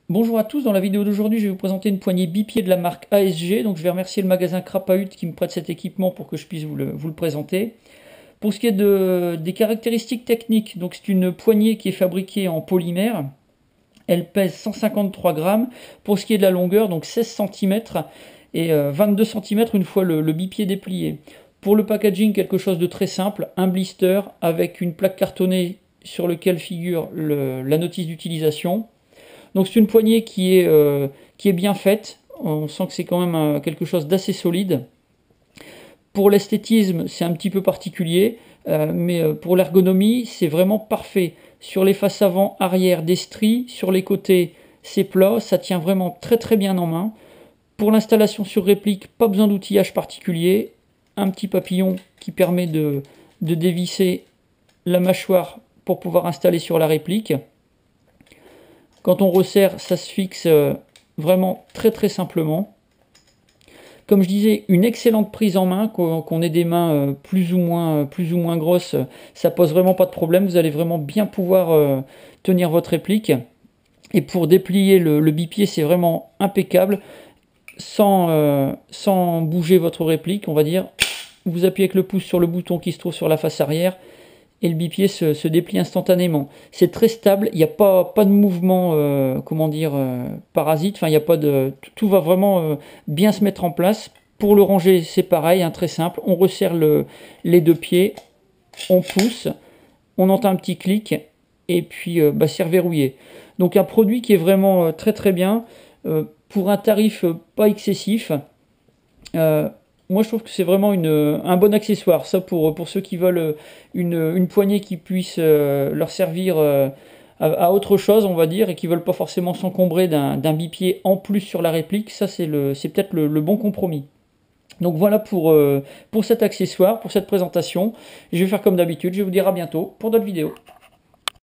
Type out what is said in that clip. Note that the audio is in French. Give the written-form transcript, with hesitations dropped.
Bonjour à tous, dans la vidéo d'aujourd'hui je vais vous présenter une poignée bipied de la marque ASG. Donc je vais remercier le magasin Crapahut qui me prête cet équipement pour que je puisse vous le présenter. Pour ce qui est des caractéristiques techniques, donc c'est une poignée qui est fabriquée en polymère. Elle pèse 153 grammes. Pour ce qui est de la longueur, donc 16 cm et 22 cm une fois le bipied déplié. Pour le packaging, quelque chose de très simple, un blister avec une plaque cartonnée sur laquelle figure la notice d'utilisation. Donc c'est une poignée qui est bien faite. On sent que c'est quand même quelque chose d'assez solide. Pour l'esthétisme, c'est un petit peu particulier, mais pour l'ergonomie, c'est vraiment parfait. Sur les faces avant, arrière, des stries. Sur les côtés, c'est plat. Ça tient vraiment très très bien en main. Pour l'installation sur réplique, pas besoin d'outillage particulier. Un petit papillon qui permet de dévisser la mâchoire pour pouvoir installer sur la réplique. Quand on resserre, ça se fixe vraiment très très simplement. Comme je disais, une excellente prise en main, qu'on ait des mains plus ou moins grosses, ça pose vraiment pas de problème. Vous allez vraiment bien pouvoir tenir votre réplique. Et pour déplier le bipied, c'est vraiment impeccable, sans bouger votre réplique, on va dire. Vous appuyez avec le pouce sur le bouton qui se trouve sur la face arrière, et le bipied se déplie instantanément. C'est très stable, il n'y a pas de mouvement, parasite, enfin il y a pas de... Tout va vraiment bien se mettre en place. Pour le ranger, c'est pareil, hein, très simple. On resserre les deux pieds, on pousse, on entend un petit clic, et puis c'est reverrouillé. Donc un produit qui est vraiment très très bien, pour un tarif pas excessif. Moi, je trouve que c'est vraiment un bon accessoire. Ça, pour ceux qui veulent une poignée qui puisse leur servir à autre chose, on va dire, et qui veulent pas forcément s'encombrer d'un bipied en plus sur la réplique, ça, c'est peut-être le bon compromis. Donc voilà pour cet accessoire, pour cette présentation. Je vais faire comme d'habitude, je vais vous dire à bientôt pour d'autres vidéos.